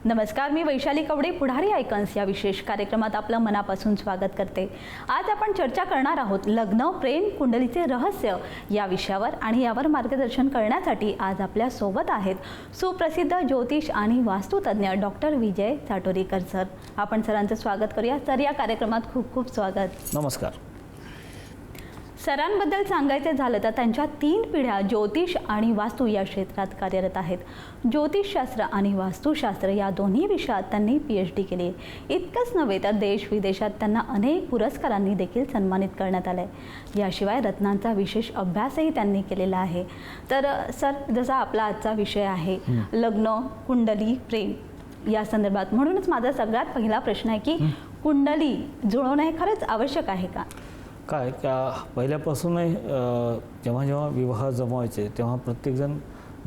नमस्कार, मी वैशाली कवडे, पुढारी आयकॉन्स या विशेष कार्यक्रमात आपलं मनापासून स्वागत करते। आज आपण चर्चा करणार आहोत लग्न प्रेम कुंडलीचे रहस्य या विषयावर आणि यावर मार्गदर्शन करण्यासाठी आज आपल्या सोबत आहेत सुप्रसिद्ध ज्योतिष आणि वास्तुतज्ञ डॉक्टर विजय चाटोरीकर सर। आपण सरांचं स्वागत करूया। सर, या कार्यक्रमात खूप खूप स्वागत। नमस्कार। सरांबद्दल सांगायचे झालं तर त्यांच्या 3 पिढ्या ज्योतिष आणि वास्तू या क्षेत्रात कार्यरत आहेत। ज्योतिषशास्त्र आणि वास्तुशास्त्र या दोन्ही विषयात त्यांनी PhD केली आहे। इतकंच नव्हे तर देश विदेशात त्यांना अनेक पुरस्कारांनी देखील सन्मानित करण्यात आले। याशिवाय रत्नांचा विशेष अभ्यासही त्यांनी केलेला आहे। तर सर, जसा आपला आजचा विषय आहे लग्न कुंडली प्रेम या संदर्भात, म्हणूनच माझा सगळ्यात पहिला प्रश्न आहे की कुंडली जुळवणं हे खरंच आवश्यक आहे का? काय का पहिल्यापासून जेव्हा जेव्हा विवाह जमवायचे तेव्हा प्रत्येकजण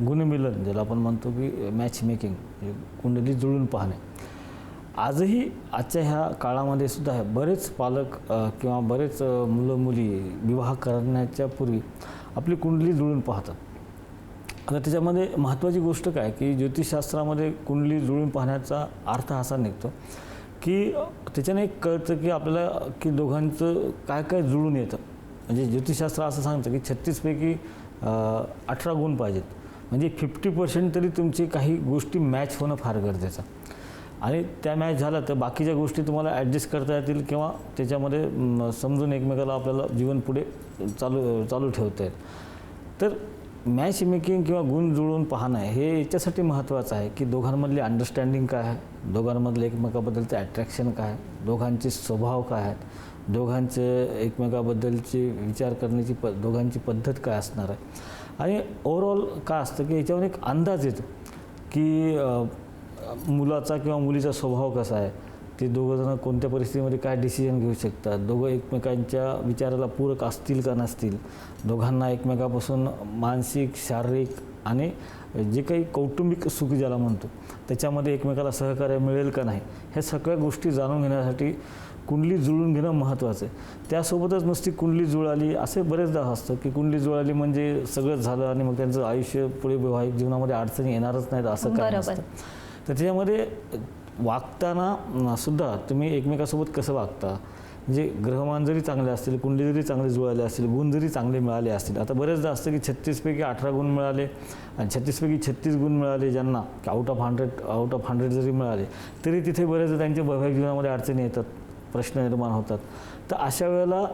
गुणमिलन, ज्याला आपण म्हणतो की मॅच मेकिंग, कुंडली जुळून पाहणे, आजही आजच्या ह्या काळामध्ये सुद्धा बरेच पालक किंवा बरेच मुलं मुली विवाह करण्याच्या पूर्वी आपली कुंडली जुळून पाहतात। आता त्याच्यामध्ये महत्त्वाची गोष्ट काय की ज्योतिषशास्त्रामध्ये कुंडली जुळून पाहण्याचा अर्थ असा निघतो की त्याच्याने एक कळतं की आपल्याला की दोघांचं काय काय जुळून येतं। म्हणजे ज्योतिषशास्त्र असं सांगतं की 36 पैकी 18 गुण पाहिजेत, म्हणजे 50% तरी तुमची काही गोष्टी मॅच होणं फार गरजेचं, आणि त्या मॅच झाल्या तर बाकीच्या गोष्टी तुम्हाला ॲडजस्ट करता येतील किंवा त्याच्यामध्ये समजून एकमेकाला आपल्याला जीवन पुढे चालू ठेवता येईल। तर मॅच मेकिंग किंवा गुण जुळवून पाहणं हे याच्यासाठी महत्त्वाचं आहे की दोघांमधली अंडरस्टँडिंग काय आहे, दोघांमधलं एकमेकाबद्दलचं अट्रॅक्शन काय आहे, दोघांचे स्वभाव काय आहेत, दोघांचे एकमेकाबद्दलची विचार करण्याची दोघांची पद्धत काय असणार आहे, आणि ओव्हरऑल काय असतं की याच्यावर एक अंदाज येतो की मुलाचा किंवा मुलीचा स्वभाव कसा आहे, ते दोघंजणं कोणत्या परिस्थितीमध्ये काय डिसिजन घेऊ शकतात, दोघं एकमेकांच्या विचाराला पूरक असतील का नसतील, दोघांना एकमेकापासून मानसिक शारीरिक आणि जे काही कौटुंबिक सुख ज्याला म्हणतो त्याच्यामध्ये एकमेकाला सहकार्य मिळेल का नाही, ह्या सगळ्या गोष्टी जाणून घेण्यासाठी कुंडली जुळून घेणं महत्त्वाचं आहे। त्यासोबतच नुसती कुंडली जुळाली असे बरेचदा असतं की कुंडली जुळाली म्हणजे सगळंच झालं आणि मग त्यांचं आयुष्य पुढे वैवाहिक जीवनामध्ये अडचणी येणारच नाहीत असं काय नसतं। तर त्याच्यामध्ये वागताना सुद्धा तुम्ही एकमेकासोबत कसं वागता, म्हणजे ग्रहमान जरी चांगले असतील, कुंडली जरी चांगले जुळाले असतील, गुण जरी चांगले मिळाले असतील, आता बरेचदा असतं की 36 पैकी 18 गुण मिळाले आणि 36 पैकी 36 गुण मिळाले ज्यांना, आउट ऑफ 100 जरी मिळाले तरी तिथे बरेचदा त्यांच्या वैवाहिक जीवनामध्ये अडचणी येतात, प्रश्न निर्माण होतात। तर अशा वेळेला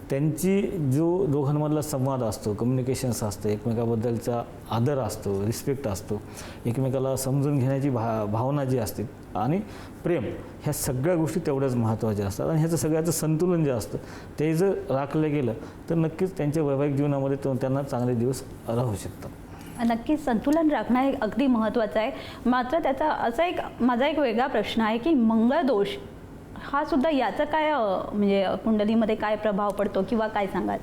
त्यांची जो दोघांमधला संवाद असतो, कम्युनिकेशन्स असतं, एकमेकाबद्दलचा आदर असतो, रिस्पेक्ट असतो, एकमेकाला समजून घेण्याची भावना जी असते आणि प्रेम, ह्या सगळ्या गोष्टी तेवढ्याच महत्त्वाच्या असतात, आणि ह्याचं सगळ्याचं संतुलन जे असतं ते जर राखलं गेलं तर नक्कीच त्यांच्या वैवाहिक जीवनामध्ये त्यांना चांगले दिवस राहू शकतात। नक्कीच संतुलन राखणं हे अगदी महत्त्वाचं आहे। मात्र त्याचा असा माझा एक वेगळा प्रश्न आहे की मंगळ दोष हा सुद्धा याचं काय म्हणजे कुंडलीमध्ये काय प्रभाव पडतो किंवा काय सांगाल?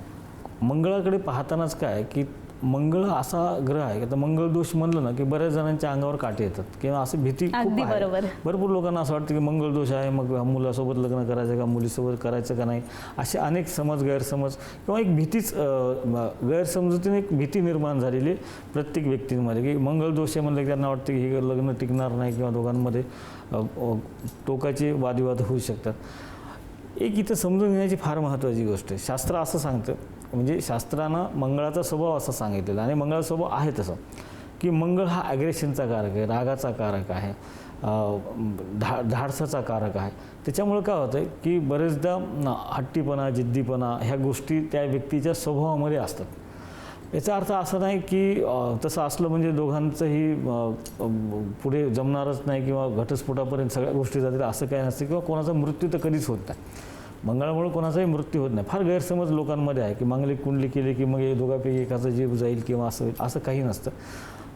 मंगळाकडे पाहतानाच काय की मंगळ असा ग्रह आहे की आता मंगळ दोष म्हणलं ना की बऱ्याच जणांच्या अंगावर काटे येतात किंवा असं भीती खूप आहे। भरपूर लोकांना असं वाटतं की मंगळ दोष आहे, मग मुलासोबत लग्न करायचं का मुलीसोबत करायचं का नाही, असे अनेक गैरसमज किंवा एक भीतीच गैरसमजुतीने एक भीती निर्माण झालेली प्रत्येक व्यक्तींमध्ये की मंगळ दोष आहे म्हणलं की त्यांना वाटतं की हे लग्न टिकणार नाही किंवा दोघांमध्ये टोकाचे वादविवाद होऊ शकतात। एक इथं समजून घेण्याची फार महत्त्वाची गोष्ट आहे, शास्त्र असं सांगतं, म्हणजे शास्त्रानं मंगळाचा स्वभाव असा सांगितलेला आणि मंगळाचा स्वभाव आहे तसं की मंगळ हा ॲग्रेशनचा कारक आहे, रागाचा कारक आहे, धाडसाचा कारक आहे। त्याच्यामुळं काय होतं आहे की बरेचदा हट्टीपणा जिद्दीपणा ह्या गोष्टी त्या व्यक्तीच्या स्वभावामध्ये असतात। याचा अर्थ असा नाही की तसं असलं म्हणजे दोघांचंही पुढे जमणारच नाही किंवा घटस्फोटापर्यंत सगळ्या गोष्टी जातील असं काही नसतं, किंवा कोणाचा मृत्यू तर कधीच होत नाही, मंगळामुळे कोणाचाही मृत्यू होत नाही। फार गैरसमज लोकांमध्ये आहे की मांगलिक कुंडली केली की मग हे दोघांपैकी एकाचा जीव जाईल किंवा असं होईल, असं काही नसतं।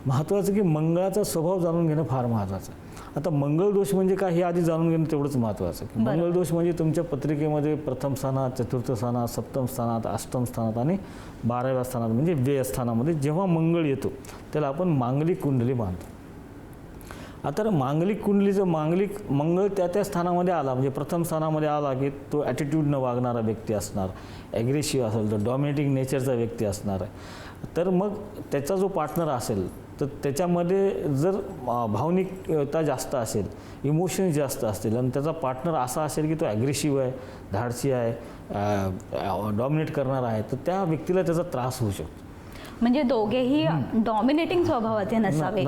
महत्त्वाचं की मंगळाचा स्वभाव जाणून घेणं फार महत्त्वाचं आहे। आता मंगळ दोष म्हणजे काय हे आधी जाणून घेणं तेवढंच महत्त्वाचं की मंगळ दोष म्हणजे तुमच्या पत्रिकेमध्ये प्रथम स्थानात, चतुर्थ स्थानात, सप्तम स्थानात, अष्टम स्थानात आणि 12व्या स्थानात म्हणजे व्ययस्थानामध्ये जेव्हा मंगळ येतो त्याला आपण मांगलिक कुंडली मानतो। आता मांगलिक कुंडलीचं मंगळ त्या स्थानामध्ये आला म्हणजे प्रथम स्थानामध्ये आला की तो ॲटिट्यूडनं वागणारा व्यक्ती असणार, ॲग्रेसिव्ह असेल तर डॉमिनेटिंग नेचरचा व्यक्ती असणार आहे। तर मग त्याचा जो पार्टनर असेल तर त्याच्यामध्ये जर भावनिकता जास्त असेल, इमोशन्स जास्त असतील आणि त्याचा पार्टनर असा असेल की तो ॲग्रेसिव्ह आहे, धाडसी आहे, डॉमिनेट करणार आहे, तर त्या व्यक्तीला त्याचा त्रास होऊ शकतो. म्हणजे दोघेही डॉमिनेटिंग स्वभावाचे नसावे.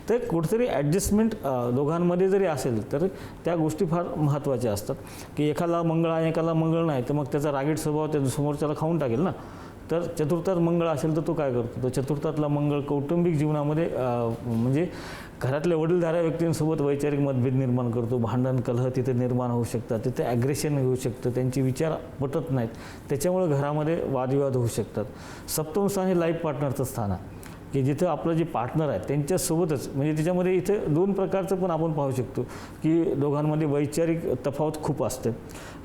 तर कुठेतरी ॲडजस्टमेंट दोघांमध्ये जरी असेल तर त्या गोष्टी फार महत्त्वाच्या असतात, की एकाला मंगळ आहे एकाला मंगळ नाही, तर मग त्याचा रागीट स्वभाव त्या समोरच्याला खाऊन टाकेल ना. तर चतुर्थात मंगळ असेल तर तो काय करतो, तो चतुर्थातला मंगळ कौटुंबिक जीवनामध्ये म्हणजे घरातल्या वडीलधाऱ्या व्यक्तींसोबत वैचारिक मतभेद निर्माण करतो, भांडण कलह तिथे निर्माण होऊ शकतात, तिथे ॲग्रेशन होऊ शकतं, त्यांचे विचार पटत नाहीत, त्याच्यामुळे घरामध्ये वादविवाद होऊ शकतात. सप्तम स्थान हे लाईफ पार्टनरचं स्थान आहे, की जिथं आपलं जे पार्टनर आहे त्यांच्यासोबतच, म्हणजे त्याच्यामध्ये इथे दोन प्रकारचं पण आपण पाहू शकतो की दोघांमध्ये वैचारिक तफावत खूप असते.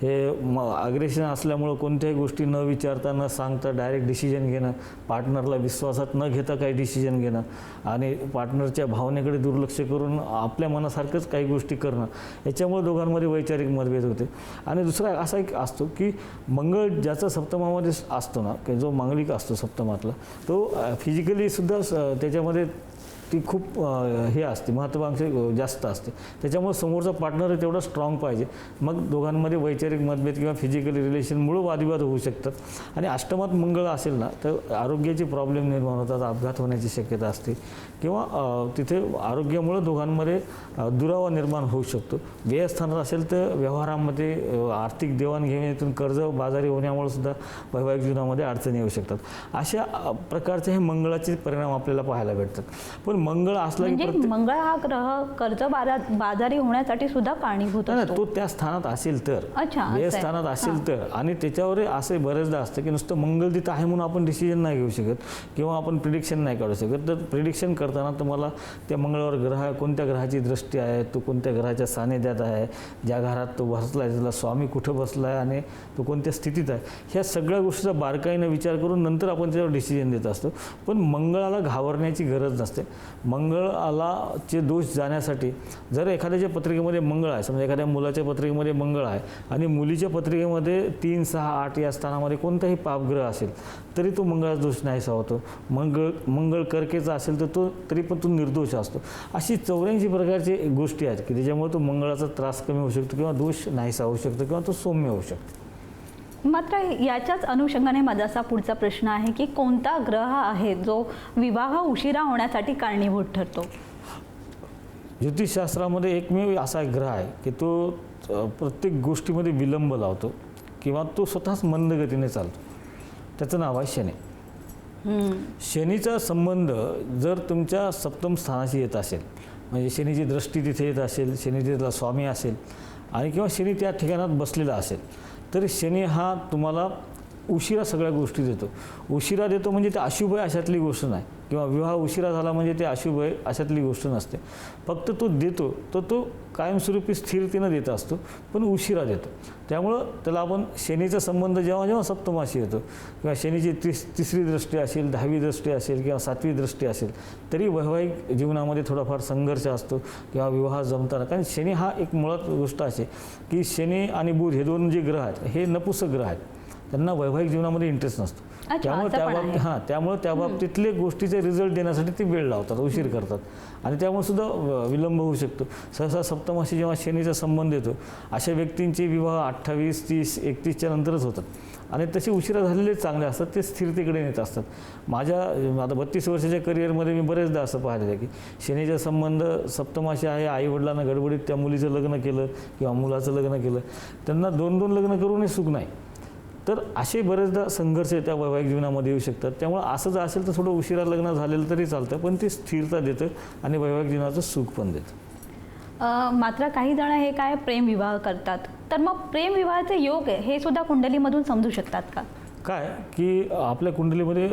हे अग्रेशन असल्यामुळं कोणत्याही गोष्टी न विचारता न सांगता डायरेक्ट डिसिजन घेणं, पार्टनरला विश्वासात न घेता काही डिसिजन घेणं आणि पार्टनरच्या भावनेकडे दुर्लक्ष करून आपल्या मनासारखंच काही गोष्टी करणं, याच्यामुळे दोघांमध्ये वैचारिक मतभेद होते. आणि दुसरा असा एक असतो की मंगळ ज्याचा सप्तमामध्ये असतो ना, की जो मांगलिक असतो सप्तमातला, तो फिजिकली सुद्धा त्याच्यामध्ये ती खूप हे असते, महत्त्वाकांक्षी जास्त असते, त्याच्यामुळे समोरचा पार्टनर तेवढा स्ट्रॉंग पाहिजे. मग दोघांमध्ये वैचारिक मतभेद किंवा फिजिकली रिलेशनमुळे वादविवाद होऊ शकतात. आणि अष्टमात मंगळ असेल ना तर आरोग्याचे प्रॉब्लेम निर्माण होतात, अपघात होण्याची शक्यता असते किंवा तिथे आरोग्यामुळे दोघांमध्ये दुरावा निर्माण होऊ शकतो. व्ययस्थानात असेल तर व्यवहारामध्ये आर्थिक देवाणघेवाणीतून कर्ज बाजारी होण्यामुळे सुद्धा वैवाहिक जीवनामध्ये अडचणी येऊ शकतात. अशा प्रकारचे हे मंगळाचे परिणाम आपल्याला पाहायला भेटतात. पण मंगळ असला की मंगळ हा ग्रह कर्ज बाजारी होण्यासाठी सुद्धा कारणीभूत असतो. तो त्या स्थानात असेल तर, व्यय स्थानात असेल तर. आणि त्याच्यावर असे बरेचदा असतं की नुसतं मंगळ तिथं आहे म्हणून आपण डिसिजन नाही घेऊ शकत किंवा आपण प्रिडिक्शन नाही काढू शकत. तर प्रिडिक्शन करताना तुम्हाला त्या मंगळावर ग्रह कोणत्या ग्रहाची दृष्टी आहे, तो कोणत्या ग्रहाच्या सानिध्यात आहे, ज्या घरात तो बसला आहे त्याला स्वामी कुठं बसला आहे आणि तो कोणत्या स्थितीत आहे, ह्या सगळ्या गोष्टीचा बारकाईनं विचार करून नंतर आपण त्याच्यावर डिसिजन देत असतो. पण मंगळाला घाबरण्याची गरज नसते. मंगळाचे दोष जाण्यासाठी जर एखाद्याच्या पत्रिकेमध्ये मंगळ आहे, समजा एखाद्या मुलाच्या पत्रिकेमध्ये मंगळ आहे आणि मुलीच्या पत्रिकेमध्ये 3, 6, 8 या स्थानामध्ये कोणताही पापग्रह असेल तरी तो मंगळाचा दोष नाहीसा होतो. मंगळ कर्केचा असेल तर तो तरी पण तो निर्दोष असतो. अशी 84 प्रकारचे गोष्टी आहेत की त्याच्यामुळे तो मंगळाचा त्रास कमी होऊ शकतो किंवा दोष नाहीसा होऊ शकतो किंवा तो सौम्य होऊ शकतो. मात्र याच्याच अनुषंगाने माझा असा पुढचा प्रश्न आहे की कोणता ग्रह आहे जो विवाह उशिरा होण्यासाठी कारणीभूत ठरतो? ज्योतिषशास्त्रामध्ये एकमेव असा एक ग्रह आहे की तो प्रत्येक गोष्टीमध्ये विलंब लावतो किंवा तो स्वतःच मंद गतीने चालतो. त्याचं नाव आहे शनी. शनीचा संबंध जर तुमच्या सप्तम स्थानाशी येत असेल, म्हणजे शनीची दृष्टी तिथे येत असेल, शनी तिथला स्वामी असेल आणि किंवा शनी त्या ठिकाणात बसलेला असेल, तर शनी हा तुम्हाला उशिरा सगळ्या गोष्टी देतो. उशिरा देतो म्हणजे ते अशुभ आहे अशातली गोष्ट नाही, किंवा विवाह उशिरा झाला म्हणजे ते अशुभ आहे अशातली गोष्ट नसते. फक्त तो देतो तर तो कायमस्वरूपी स्थिरतेनं देत असतो, पण उशिरा देतो. त्यामुळं त्याला आपण शनीचा संबंध जेव्हा जेव्हा सप्तमाशी येतो किंवा शनीची तिसरी दृष्टी असेल, 10वी दृष्टी असेल किंवा 7वी दृष्टी असेल तरी वैवाहिक जीवनामध्ये थोडाफार संघर्ष असतो किंवा विवाह जमताना. कारण शनी हा एक मुळात गोष्ट असे की शनी आणि बुध हे दोन जे ग्रह आहेत हे नपुसक ग्रह आहेत, त्यांना वैवाहिक जीवनामध्ये इंटरेस्ट नसतो. त्यामुळे त्या बाबतीतले गोष्टीचे रिझल्ट देण्यासाठी ते वेळ लावतात, उशीर करतात आणि त्यामुळे सुद्धा विलंब होऊ शकतो. सहसा सप्तमाशी जेव्हा शनीचा संबंध येतो अशा व्यक्तींचे विवाह 28, 30, 31च्या नंतरच होतात आणि तसे उशिरा झालेले चांगले असतात, ते स्थिरतेकडे नेत असतात. माझ्या आता 32 वर्षाच्या करिअरमध्ये मी बरेचदा असं पाहिलेलं आहे की शनीचा संबंध सप्तमाशी आहे, आईवडिलांना गडबडीत त्या मुलीचं लग्न केलं किंवा मुलाचं लग्न केलं, त्यांना 2-2 लग्न करूनही सुख नाही. तर असे बरेचदा संघर्ष त्या वैवाहिक जीवनामध्ये येऊ शकतात. त्यामुळे असं जर असेल तर थोडं उशिरा लग्न झालेलं तरी चालतं, पण ते स्थिरता देतं आणि वैवाहिक जीवनाचं सुख पण देतं. मात्र काही जण हे काय प्रेमविवाह करतात, तर मग प्रेमविवाहाचे योग हे सुद्धा कुंडलीमधून समजू शकतात का? काय की आपल्या कुंडलीमध्ये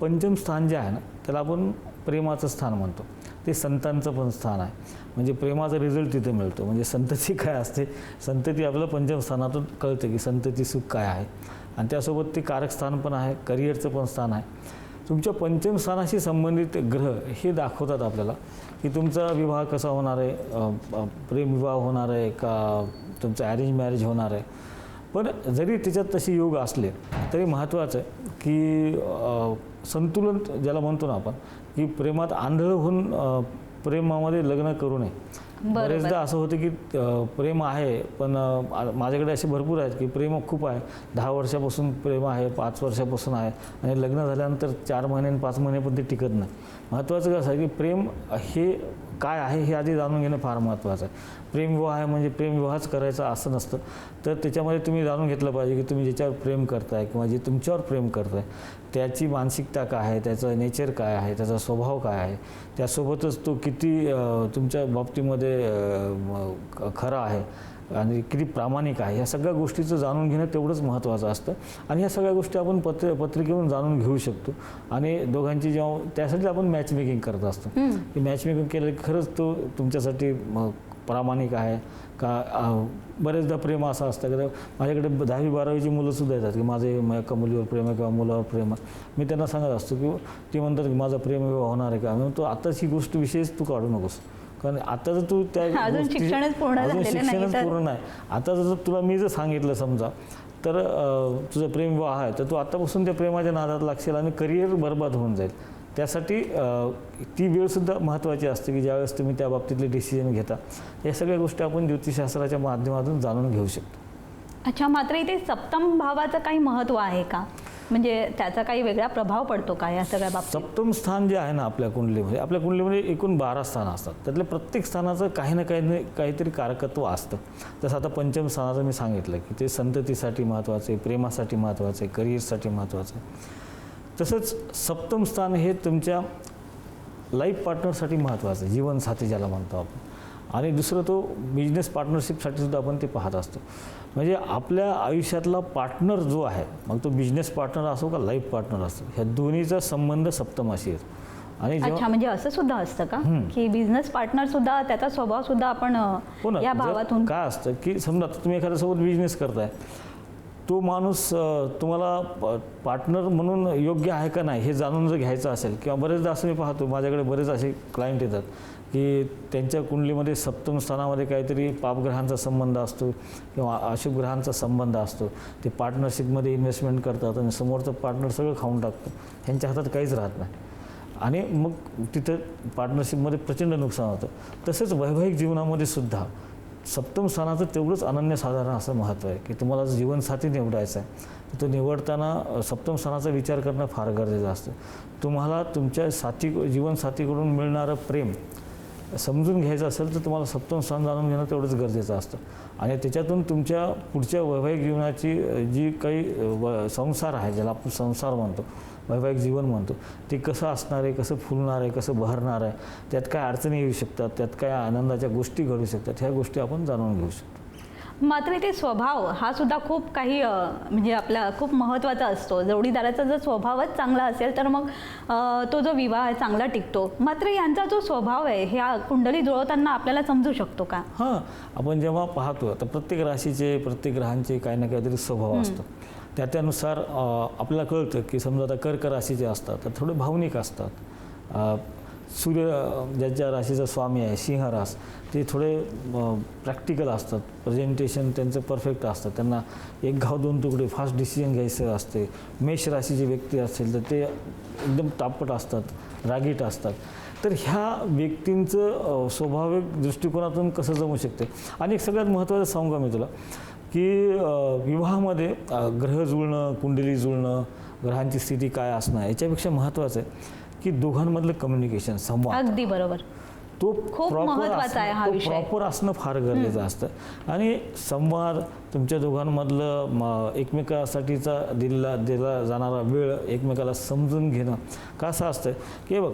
पंचम स्थान जे आहे ना त्याला आपण प्रेमाचं स्थान म्हणतो. ते संतांचं पण स्थान आहे, म्हणजे प्रेमाचा रिझल्ट तिथे मिळतो. म्हणजे संतती काय असते, संतती आपल्याला पंचम स्थानातून कळते की संतती सुख काय आहे आणि त्यासोबत ते कारक स्थान पण आहे, करिअरचं पण स्थान आहे. तुमच्या पंचम स्थानाशी संबंधित ग्रह हे दाखवतात आपल्याला की तुमचा विवाह कसा होणार आहे, प्रेमविवाह होणार आहे का तुमचं अरेंज मॅरेज होणार आहे. पण जरी त्याच्यात तसे योग असले तरी महत्त्वाचं आहे की संतुलन ज्याला म्हणतो ना आपण की प्रेमात आंधळ होऊन प्रेमामध्ये लग्न करू नये. बरेचदा असं होतं की प्रेम आहे पण माझ्याकडे असे भरपूर आहेत की प्रेम खूप आहे, 10 वर्षापासून प्रेम आहे, 5 वर्षापासून आहे आणि लग्न झाल्यानंतर 4 महिने 5 महिने पण ते टिकत नाही. महत्त्वाचं कसं आहे की प्रेम हे काय आहे हे आधी जाणून घेणं फार महत्त्वाचं आहे. प्रेमविवाह आहे म्हणजे प्रेमविवाहच करायचा असं नसतं, तर त्याच्यामध्ये तुम्ही जाणून घेतलं पाहिजे की तुम्ही ज्याच्यावर प्रेम करताय किंवा जे तुमच्यावर प्रेम करताय त्याची मानसिकता काय आहे, त्याचं नेचर काय आहे, त्याचा स्वभाव काय आहे, त्यासोबतच तो किती तुमच्या बाबतीमध्ये खरा आहे आणि किती प्रामाणिक आहे, ह्या सगळ्या गोष्टीचं जाणून घेणं तेवढंच महत्त्वाचं असतं. आणि ह्या सगळ्या गोष्टी आपण पत्रिकेवरून जाणून घेऊ शकतो. आणि दोघांची जेव्हा त्यासाठी आपण मॅच मेकिंग करत असतो की मॅच मेकिंग केलं की खरंच तो तुमच्यासाठी प्रामाणिक आहे का. बरेचदा प्रेम असं असतं की माझ्याकडे 10वी 12वीची मुलंसुद्धा येतात की माझे एका मुलीवर प्रेम आहे किंवा मुलावर प्रेम आहे. मी त्यांना सांगत असतो की ते म्हणतात की माझा प्रेमविवाह होणार आहे का. म्हणून तो आताच ही गोष्ट विशेष तू काढू नकोस, कारण आता जर तू त्या अजून शिक्षणच पूर्ण नाही. आता जर तुला मी जर सांगितलं समजा तर तुझं प्रेमविवाह आहे तर तू आतापासून त्या प्रेमाच्या नादात लागशील आणि करिअर बरबाद होऊन जाईल. त्यासाठी ती वेळसुद्धा महत्त्वाची असते की ज्यावेळेस तुम्ही त्या बाबतीतले डिसिजन घेता. या सगळ्या गोष्टी आपण ज्योतिषशास्त्राच्या माध्यमातून जाणून घेऊ शकतो. अच्छा, मात्र इथे सप्तम भावाचं काही महत्त्व आहे का, म्हणजे त्याचा काही वेगळा प्रभाव पडतो का या सगळ्या बाबतीत? सप्तम स्थान जे आहे ना आपल्या कुंडलीमध्ये एकूण 12 स्थानं असतात. त्यातल्या प्रत्येक स्थानाचं काही ना काहीतरी कारकत्व असतं. जसं आता पंचम स्थानाचं मी सांगितलं की ते संततीसाठी महत्त्वाचं आहे, प्रेमासाठी महत्त्वाचं आहे, करिअरसाठी महत्त्वाचं आहे. तसंच सप्तम स्थान हे तुमच्या लाईफ पार्टनरसाठी महत्त्वाचं आहे, जीवनसाथी ज्याला म्हणतो आपण. आणि दुसरं तो बिझनेस पार्टनरशिपसाठी सुद्धा आपण ते पाहत असतो. म्हणजे आपल्या आयुष्यातला पार्टनर जो आहे, मग तो बिझनेस पार्टनर असो का लाईफ पार्टनर असो, ह्या दोन्हीचा संबंध सप्तमाशी येतो. आणि अच्छा, म्हणजे असं सुद्धा असतं का की बिझनेस पार्टनर सुद्धा त्याचा स्वभाव सुद्धा आपण या भावातून काय असतं की समजा तुम्ही एखाद्यासोबत बिझनेस करताय, तो माणूस तुम्हाला पार्टनर म्हणून योग्य आहे का नाही हे जाणून जर घ्यायचं असेल, किंवा बरेचदा असं मी पाहतो माझ्याकडे बरेच असे क्लायंट येतात की त्यांच्या कुंडलीमध्ये सप्तम स्थानामध्ये काहीतरी पापग्रहांचा संबंध असतो किंवा अशुभ ग्रहांचा संबंध असतो. ते पार्टनरशिपमध्ये इन्व्हेस्टमेंट करतात आणि समोरचं पार्टनर सगळं खाऊन टाकतो, ह्यांच्या हातात काहीच राहत नाही आणि मग तिथं पार्टनरशिपमध्ये प्रचंड नुकसान होतं. तसंच वैवाहिक जीवनामध्ये सुद्धा सप्तम स्थानाचं तेवढंच अनन्यसाधारण असं महत्त्व आहे की तुम्हाला जर जीवनसाथी निवडायचा आहे तर तो निवडताना सप्तम स्थानाचा विचार करणं फार गरजेचं असतं. तुम्हाला तुमच्या जीवनसाथीकडून मिळणारं प्रेम समजून घ्यायचं असेल तर तुम्हाला सप्तम स्थान जाणून घेणं तेवढंच गरजेचं असतं. आणि त्याच्यातून तुमच्या पुढच्या वैवाहिक जीवनाची जी काही संसार आहे, ज्याला आपण संसार म्हणतो, वैवाहिक जीवन म्हणतो, ते कसं असणार आहे, कसं फुलणार आहे, कसं बहरणार आहे, त्यात काय अडचणी येऊ शकतात, त्यात काय आनंदाच्या गोष्टी घडू शकतात, ह्या गोष्टी आपण जाणून घेऊ शकतो. मात्र इथे स्वभाव हा सुद्धा खूप काही म्हणजे आपला खूप महत्त्वाचा असतो. जोडीदाराचा जर स्वभावच चांगला असेल तर मग तो जो विवाह आहे चांगला टिकतो. मात्र यांचा जो स्वभाव आहे ह्या कुंडली जुळवताना आपल्याला समजू शकतो का? हां, आपण जेव्हा पाहतो तर प्रत्येक राशीचे प्रत्येक ग्रहांचे काही ना काहीतरी स्वभाव असतो. त्यानुसार आपल्याला कळतं की समजा आता कर्क राशीचे असतात तर थोडे भावनिक असतात. सूर्य ज्याच्या राशीचा स्वामी आहे सिंह रास, ते थोडे प्रॅक्टिकल असतात, प्रेझेंटेशन त्यांचं परफेक्ट असतं, त्यांना एक घाव दोन तुकडे फास्ट डिसिजन घ्यायचं असते. मेष राशीची व्यक्ती असेल तर ते एकदम तापट असतात, रागीट असतात. तर ह्या व्यक्तींचं स्वाभाविक दृष्टिकोनातून कसं जमू शकते. आणि एक सगळ्यात महत्त्वाचं सांगू का मी तुला की विवाहामध्ये ग्रह जुळणं, कुंडली जुळणं, ग्रहांची स्थिती काय असणं याच्यापेक्षा महत्त्वाचं आहे की दोघांमधलं कम्युनिकेशन, संवाद. अगदी बरोबर, तो खूप महत्त्वाचा आहे हा विषय. प्रॉपर असणं फार गरजेचं असतं. आणि संवाद, तुमच्या दोघांमधलं एकमेकासाठीचा दिला जाणारा वेळ, एकमेकाला समजून घेणं. कसं असतं की बघ,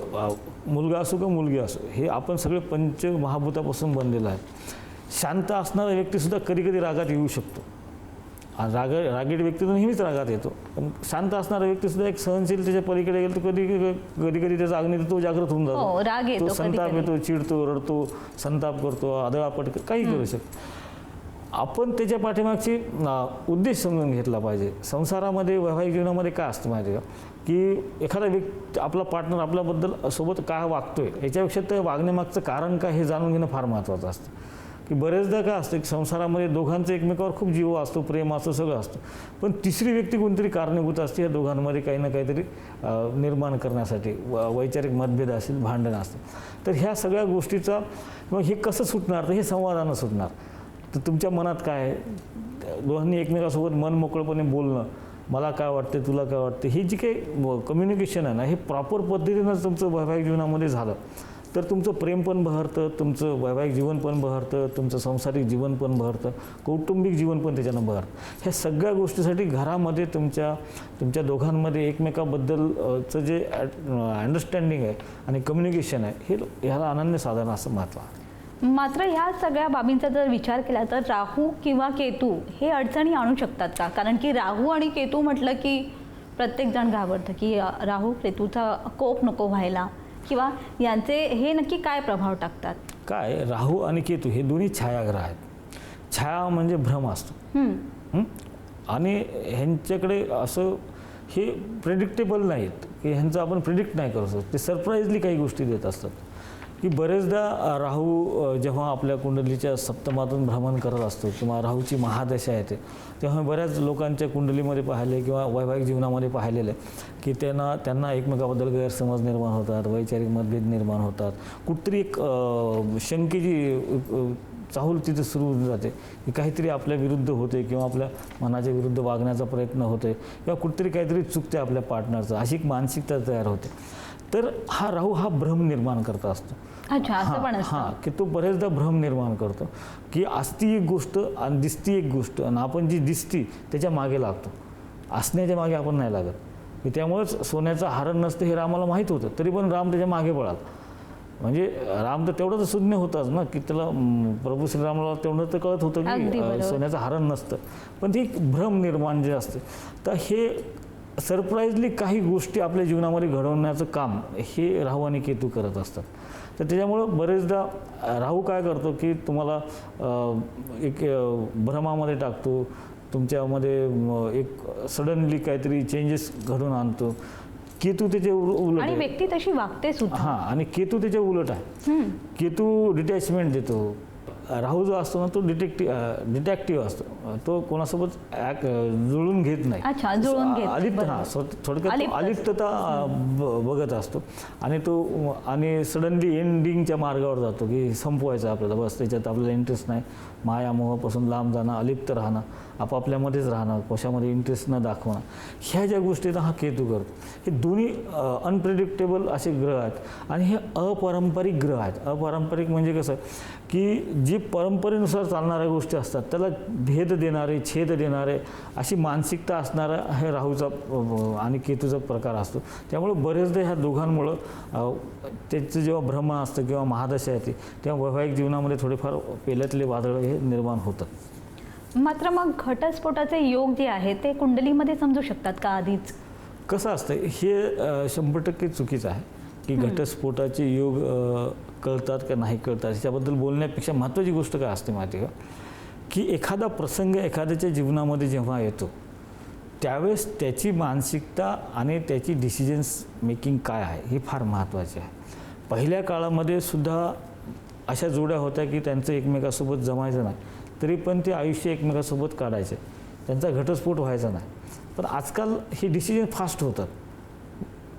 मुलगा असो का मुलगी असो, हे आपण सगळे पंचमहाभूतापासून बनलेलं आहे. शांत असणारा व्यक्तीसुद्धा कधी कधी रागात येऊ शकतो. रागीट व्यक्ती तर नेहमीच रागात येतो, पण शांत असणारा व्यक्तीसुद्धा एक सहनशीलतेच्या पलीकडे गेलो तर कधी कधी त्याचा अग्नी तो जागृत होऊन जातो. तो संताप येतो, चिडतो, रडतो, संताप करतो, आदळापट काही करू शकतो. आपण त्याच्या पाठीमागची उद्देश समजून घेतला पाहिजे. संसारामध्ये वैवाहिक जीवनामध्ये काय असतं माहिती आहे का की एखादा व्यक्ती, आपला पार्टनर आपल्याबद्दल सोबत काय वागतोय याच्यापेक्षा त्या वागण्यामागचं कारण काय हे जाणून घेणं फार महत्त्वाचं असतं. की बरेचदा काय असतं की संसारामध्ये दोघांचं एकमेकावर खूप जीव असतो, प्रेम असतं, सगळं असतं, पण तिसरी व्यक्ती कोणतरी कारणीभूत असते या दोघांमध्ये काही ना काहीतरी निर्माण करण्यासाठी. वैचारिक मतभेद असेल, भांडण असतं. तर ह्या सगळ्या गोष्टीचा मग हे कसं सुटणार, तर हे संवादानं सुटणार. तर तुमच्या मनात काय आहे, दोघांनी एकमेकासोबत मन मोकळपणे बोलणं, मला काय वाटते, तुला काय वाटते, हे जी काही कम्युनिकेशन आहे ना, हे प्रॉपर पद्धतीनं तुमचं वैवाहिक जीवनामध्ये झालं तर तुमचं प्रेम पण बहरतं, तुमचं वैवाहिक जीवन पण बहरतं, तुमचं सांसारिक जीवन पण बहरतं, कौटुंबिक जीवन पण त्याच्यानं बहरतं. ह्या सगळ्या गोष्टीसाठी घरामध्ये तुमच्या दोघांमध्ये एकमेकाबद्दलचं जे अंडरस्टँडिंग आहे आणि कम्युनिकेशन आहे, हे ह्याला अनन्य साधारण असं महत्त्व आहे. मात्र ह्या सगळ्या बाबींचा जर विचार केला तर राहू किंवा केतू हे अडचणी आणू शकतात का? कारण की राहू आणि केतू म्हटलं की प्रत्येकजण घाबरतं की राहू केतूचा कोप नको व्हायला, किंवा यांचे हे नक्की काय प्रभाव टाकतात? काय, राहू आणि केतू हे दोन्ही छायाग्रह आहेत. छाया म्हणजे भ्रम असतो आणि ह्यांच्याकडे असं हे प्रेडिक्टेबल नाहीत की ह्यांचं आपण प्रिडिक्ट नाही करू शकतो. ते सरप्राईजली काही गोष्टी देत असतात. की बरेचदा राहू जेव्हा आपल्या कुंडलीच्या सप्तमातून भ्रमण करत असतो किंवा राहूची महादशा येते, तेव्हा बऱ्याच लोकांच्या कुंडलीमध्ये पाहिले किंवा वैवाहिक जीवनामध्ये पाहिलेलं आहे की त्यांना एकमेकाबद्दल गैरसमज निर्माण होतात, वैचारिक मतभेद निर्माण होतात, कुठतरी एक शंकेची चाहूल तिथे सुरू होऊन जाते की काहीतरी आपल्या विरुद्ध होते किंवा आपल्या मनाच्या विरुद्ध वागण्याचा प्रयत्न होते किंवा कुठतरी काहीतरी चुकते आपल्या पार्टनरचं, अशी एक मानसिकता तयार होते. तर हा राहू हा भ्रम निर्माण करत असतो. अच्छा, असं पण असतं. हां, की तो बरेचदा भ्रम निर्माण करतो की असती एक गोष्ट आणि दिसती एक गोष्ट आणि आपण जी दिसती त्याच्या मागे लागतो, असण्याच्या मागे आपण नाही लागत. की त्यामुळेच सोन्याचं हरण नसतं हे रामाला माहीत होतं, तरी पण राम त्याच्या मागे पळाला. म्हणजे राम तर तेवढं तर सुज्ञ होताच ना की त्याला प्रभू श्रीरामाला तेवढं तर कळत होतं की सोन्याचं हरण नसतं, पण ते एक भ्रम निर्माण जे असते. तर हे सरप्राईजली काही गोष्टी आपल्या जीवनामध्ये घडवण्याचं काम हे राहू आणि केतू करत असतात. तर त्याच्यामुळं बरेचदा राहू काय करतो की तुम्हाला एक भ्रमामध्ये टाकतो, तुमच्यामध्ये एक सडनली काहीतरी चेंजेस घडून आणतो. केतू त्याचे उलट आणि व्यक्ती तशी वागते सुद्धा. हां, आणि केतू त्याच्या उलट आहे. केतू डिटॅचमेंट देतो. राहू जो असतो ना तो डिटेक्टिव्ह असतो, तो कोणासोबत जुळून घेत नाही. अच्छा, जुळून घेत अलिप्त, हां, थोडक्यात अलिप्तता बघत असतो आणि सडनली एंडिंगच्या मार्गावर जातो की संपवायचं आपल्याला, बस त्याच्यात आपल्याला इंटरेस्ट नाही, माया मोहापासून लांब जाणं, अलिप्त राहणं, आपापल्यामध्येच राहणं, कशामध्ये इंटरेस्ट न दाखवणं, ह्या ज्या गोष्टी हा केतू करतो. हे दोन्ही अनप्रिडिक्टेबल असे ग्रह आहेत आणि हे अपारंपरिक ग्रह आहेत. अपारंपरिक म्हणजे कसं की जी परंपरेनुसार चालणाऱ्या गोष्टी असतात त्याला भेद देणारे, छेद देणारे अशी मानसिकता असणारा हे राहूचा आणि केतूचा प्रकार असतो. त्यामुळे बरेचदा ह्या दोघांमुळं त्याचं जेव्हा भ्रमण असतं किंवा महादशा येते तेव्हा वैवाहिक जीवनामध्ये थोडेफार पेल्यातले वादळ हे निर्माण होतात. मात्र मग घटस्फोटाचे योग जे आहे ते कुंडलीमध्ये समजू शकतात का आधीच? कसं असतं हे 100% चुकीचं आहे की घटस्फोटाचे योग कळतात का नाही कळतात ह्याच्याबद्दल बोलण्यापेक्षा महत्त्वाची गोष्ट काय असते माहिती का, की एखादा प्रसंग एखाद्याच्या जीवनामध्ये जेव्हा येतो त्यावेळेस त्याची मानसिकता आणि त्याची डिसिजन्स मेकिंग काय आहे हे फार महत्त्वाचे आहे. पहिल्या काळामध्ये सुद्धा अशा जोड्या होत्या की त्यांचं एकमेकासोबत जमायचं नाही, तरी पण ते आयुष्य एकमेकासोबत काढायचे, त्यांचा घटस्फोट व्हायचा नाही. पण आजकाल हे डिसिजन फास्ट होतात.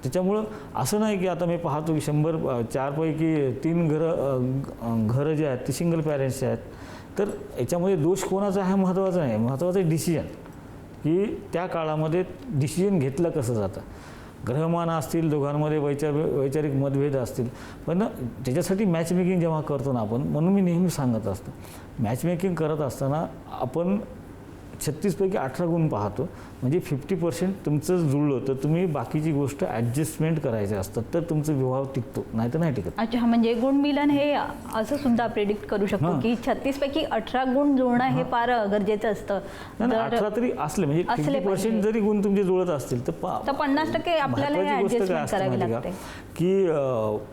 त्याच्यामुळं असं नाही की आता मी पाहतो की 100 पैकी 3 घरं जे आहेत ते सिंगल पॅरेंट्सचे आहेत. तर याच्यामध्ये दोष कोणाचा आहे महत्त्वाचा नाही, महत्त्वाचं आहे डिसिजन, की त्या काळामध्ये डिसिजन घेतलं कसं जातं. ग्रहमान असतील, दोघांमध्ये वैचारिक मतभेद असतील, पण त्याच्यासाठी मॅच मेकिंग जेव्हा करतो ना आपण, म्हणून मी नेहमी सांगत असतो मॅच मेकिंग करत असताना आपण 36 पैकी 18 गुण पाहतो, म्हणजे 50% तुमचं जुळलं तर तुम्ही बाकीची गोष्ट ॲडजस्टमेंट करायचे असतात तर तुमचा विवाह टिकतो, नाही तर नाही टिकत. अच्छा, म्हणजे गुणमिलन हे असं सुद्धा प्रेडिक्ट करू शकतो की 36 पैकी 18 गुण जुळणं हे फार गरजेचं असतं. 18 तरी असले म्हणजे 50% जरी गुण तुमचे जुळत असतील तर 50% आपल्याला ॲडजस्टमेंट करावी लागते. की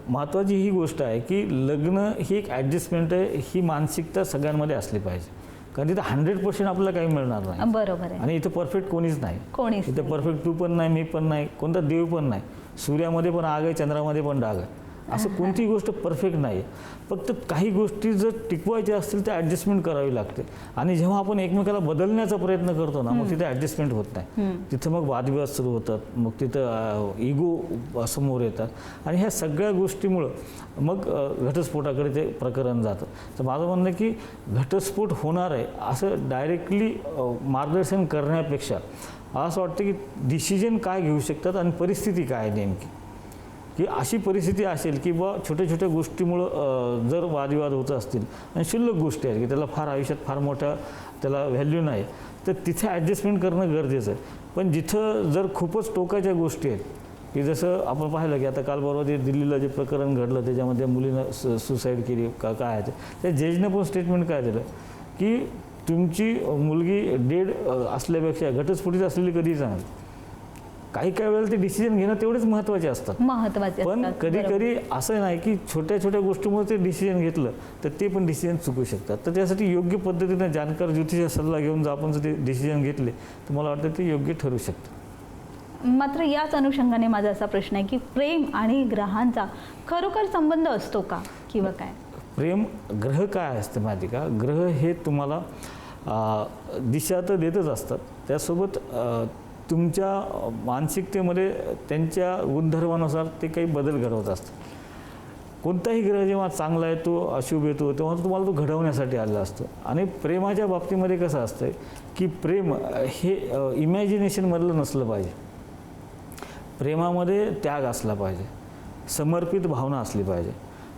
महत्त्वाची ही गोष्ट आहे की लग्न ही एक ॲडजस्टमेंट आहे, ही मानसिकता सगळ्यांमध्ये असली पाहिजे. कारण तिथं 100% आपल्याला काही मिळणार नाही. बरोबर आहे. आणि इथं परफेक्ट कोणीच नाही. इथं परफेक्ट तू पण नाही, मी पण नाही, कोणता देव पण नाही. सूर्यामध्ये पण आग आहे, चंद्रामध्ये पण डाग आहे. असं कोणतीही गोष्ट परफेक्ट नाही. फक्त काही गोष्टी जर टिकवायच्या असतील तर ॲडजस्टमेंट करावी लागते. आणि जेव्हा आपण एकमेकाला बदलण्याचा प्रयत्न करतो ना, मग तिथे ॲडजस्टमेंट होत नाही. तिथं मग वादविवाद सुरू होतात, मग तिथं इगो समोर येतात आणि ह्या सगळ्या गोष्टीमुळं मग घटस्फोटाकडे ते प्रकरण जातं. तर माझं म्हणणं आहे की घटस्फोट होणार आहे असं डायरेक्टली मार्गदर्शन करण्यापेक्षा असं वाटतं की डिसिजन काय घेऊ शकतात आणि परिस्थिती काय आहे नेमकी, की अशी परिस्थिती असेल की बा छोट्या छोट्या गोष्टीमुळं जर वादविवाद होत असतील आणि क्षुल्लक गोष्टी आहेत की त्याला फार आयुष्यात फार मोठा त्याला व्हॅल्यू नाही, तर तिथे ॲडजस्टमेंट करणं गरजेचं आहे. पण जिथं जर खूपच टोकाच्या गोष्टी आहेत की जसं आपण पाहिलं की आता काल परवा ते दिल्लीला जे प्रकरण घडलं त्याच्यामध्ये मुलीनं सुसाईड केली काय आहे त्या जजनं पण स्टेटमेंट काय दिलं की तुमची मुलगी डेड असल्यापेक्षा घटस्फोटीत असलेली कधीही चांगली. काही वेळेला ते डिसिजन घेणं तेवढेच महत्त्वाचे असतात. पण कधी कधी असं नाही की छोट्या छोट्या गोष्टीमुळे ते डिसिजन घेतलं तर ते पण डिसिजन चुकू शकतात. तर त्यासाठी योग्य पद्धतीने जाणकार ज्योतिषाचा सल्ला घेऊन जर आपण जर ते डिसिजन घेतले तर मला वाटतं ते योग्य ठरू शकतं. मात्र याच अनुषंगाने माझा असा प्रश्न आहे की प्रेम आणि ग्रहांचा खरोखर संबंध असतो का किंवा काय? प्रेम ग्रह काय असते माहिती का? ग्रह हे तुम्हाला दिशा तर देतच असतात, त्यासोबत तुमच्या मानसिकतेमध्ये त्यांच्या गुणधर्मानुसार ते काही बदल घडवत असतात. कोणताही ग्रह जेव्हा चांगला येतो अशुभ येतो तेव्हा तुम्हाला तो घडवण्यासाठी आलेला असतो. आणि प्रेमाच्या बाबतीमध्ये कसं असतं की प्रेम हे इमॅजिनेशनमधलं नसलं पाहिजे. प्रेमामध्ये त्याग असला पाहिजे, समर्पित भावना असली पाहिजे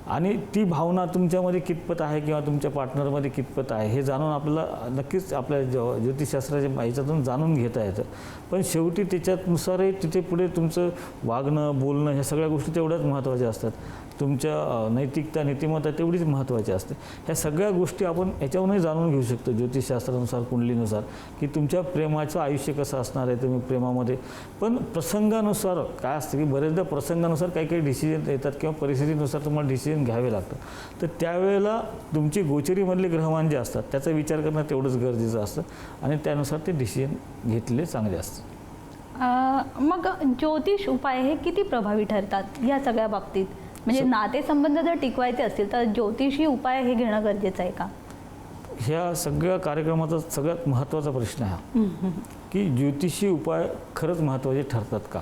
आणि ती भावना तुमच्यामध्ये कितपत आहे किंवा तुमच्या पार्टनरमध्ये कितपत आहे हे जाणून आपल्याला नक्कीच आपल्या ज्योतिषशास्त्राच्या ह्याच्यातून जाणून घेता येतं. पण शेवटी त्याच्यानुसारही तिथे पुढे तुमचं वागणं बोलणं ह्या सगळ्या गोष्टी तेवढ्याच महत्त्वाच्या असतात. तुमच्या नैतिकता नीतिमत्ता तेवढीच महत्त्वाची असते. ह्या सगळ्या गोष्टी आपण याच्यावरूनही जाणून घेऊ शकतो ज्योतिषशास्त्रानुसार कुंडलीनुसार की तुमच्या प्रेमाचं आयुष्य कसं असणार आहे तुम्ही प्रेमामध्ये. पण प्रसंगानुसार काय असतं की बरेचदा प्रसंगानुसार काही काही डिसिजन येतात किंवा परिस्थितीनुसार तुम्हाला डिसिजन घ्यावे लागतं. तर त्यावेळेला तुमची गोचरीमधले ग्रहमान जे असतात त्याचा विचार करणं तेवढंच गरजेचं असतं आणि त्यानुसार ते डिसिजन घेतले चांगले असतात. मग ज्योतिष उपाय हे किती प्रभावी ठरतात या सगळ्या बाबतीत? म्हणजे नातेसंबंध जर टिकवायचे असतील तर ज्योतिषी उपाय हे घेणं गरजेचं आहे का? ह्या सगळ्या कार्यक्रमाचा सगळ्यात महत्त्वाचा प्रश्न आहे की ज्योतिषी उपाय खरंच महत्त्वाचे ठरतात का?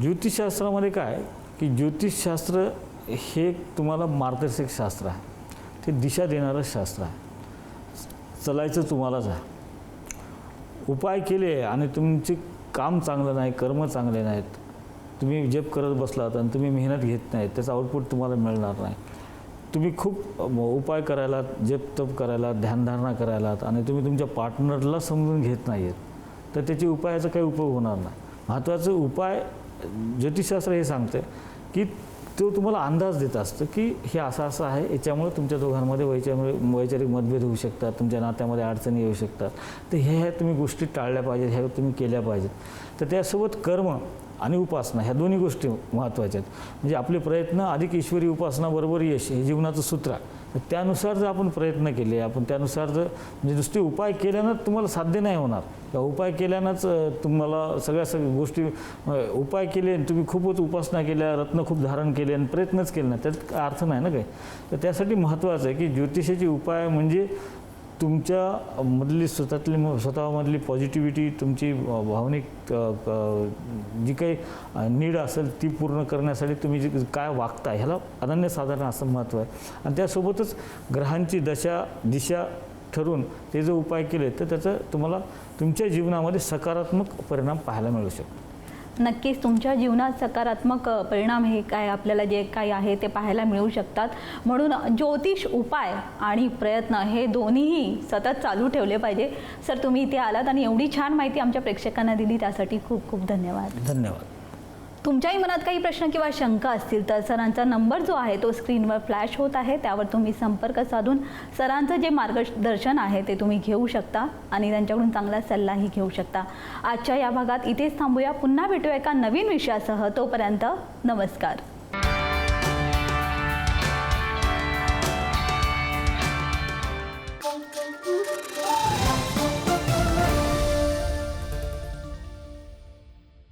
ज्योतिषशास्त्रामध्ये काय की ज्योतिषशास्त्र हे तुम्हाला मार्गदर्शक शास्त्र आहे, ते दिशा देणारं शास्त्र आहे. चालायचं तुम्हालाच आहे. उपाय केले आणि तुमचे काम चांगलं नाही, कर्म चांगले नाहीत, तुम्ही जप करत बसलात आणि तुम्ही मेहनत घेत नाहीत, त्याचा आउटपुट तुम्हाला मिळणार नाही. तुम्ही खूप उपाय करायला, जप तप करायला, ध्यानधारणा करायला आणि तुम्ही तुमच्या पार्टनरला समजून घेत नाही आहेत तर त्याची उपायाचा काही उपयोग होणार नाही. महत्त्वाचं उपाय ज्योतिषशास्त्र हे सांगतं की तो तुम्हाला अंदाज देत असतं की हे असं असं आहे, याच्यामुळे तुमच्या दोघांमध्ये वैचारिक मतभेद होऊ शकतात, तुमच्या नात्यामध्ये अडचणी येऊ शकतात. तर ह्या तुम्ही गोष्टी टाळल्या पाहिजेत, ह्या तुम्ही केल्या पाहिजेत. तर त्यासोबत कर्म आणि उपासना ह्या दोन्ही गोष्टी महत्त्वाच्या आहेत. म्हणजे आपले प्रयत्न अधिक ईश्वरी उपासनाबरोबर यश हे जीवनाचं सूत्र आहे. तर त्यानुसार जर आपण प्रयत्न केले, आपण त्यानुसार जर म्हणजे नुसते उपाय केल्यानं तुम्हाला साध्य नाही होणार किंवा उपाय केल्यानंच तुम्हाला सगळ्या गोष्टी उपाय केले तुम्ही खूपच उपासना केल्या, रत्न खूप धारण केले आणि प्रयत्नच केले नाही त्यात अर्थ नाही ना काही. तर त्यासाठी महत्त्वाचं आहे की ज्योतिषाचे उपाय म्हणजे तुमच्यामधली स्वतःमधली पॉझिटिव्हिटी, तुमची भावनिक जी काही नीड असेल ती पूर्ण करण्यासाठी तुम्ही जे काय वागता ह्याला अनन्यसाधारण असं महत्त्व आहे. आणि त्यासोबतच ग्रहांची दिशा ठरवून ते जर उपाय केले तर त्याचा तुम्हाला तुमच्या जीवनामध्ये सकारात्मक परिणाम पाहायला मिळू शकतो. नक्कीच तुमच्या जीवनात सकारात्मक परिणाम हे काय आपल्याला जे काही आहे ते पाहायला मिळू शकतात. म्हणून ज्योतिष उपाय आणि प्रयत्न हे दोन्हीही सतत चालू ठेवले पाहिजे. सर, तुम्ही इथे आलात आणि एवढी छान माहिती आमच्या प्रेक्षकांना दिली त्यासाठी खूप खूप धन्यवाद. धन्यवाद. तुमच्याही मनात काही प्रश्न किंवा शंका असतील तर सरांचा नंबर जो आहे तो स्क्रीनवर फ्लॅश होत आहे, त्यावर तुम्ही संपर्क साधून सरांचं जे मार्गदर्शन आहे ते तुम्ही घेऊ शकता आणि त्यांच्याकडून चांगला सल्लाही घेऊ शकता. आजच्या या भागात इथेच थांबूया. पुन्हा भेटूया एका नवीन विषयासह. तोपर्यंत नमस्कार.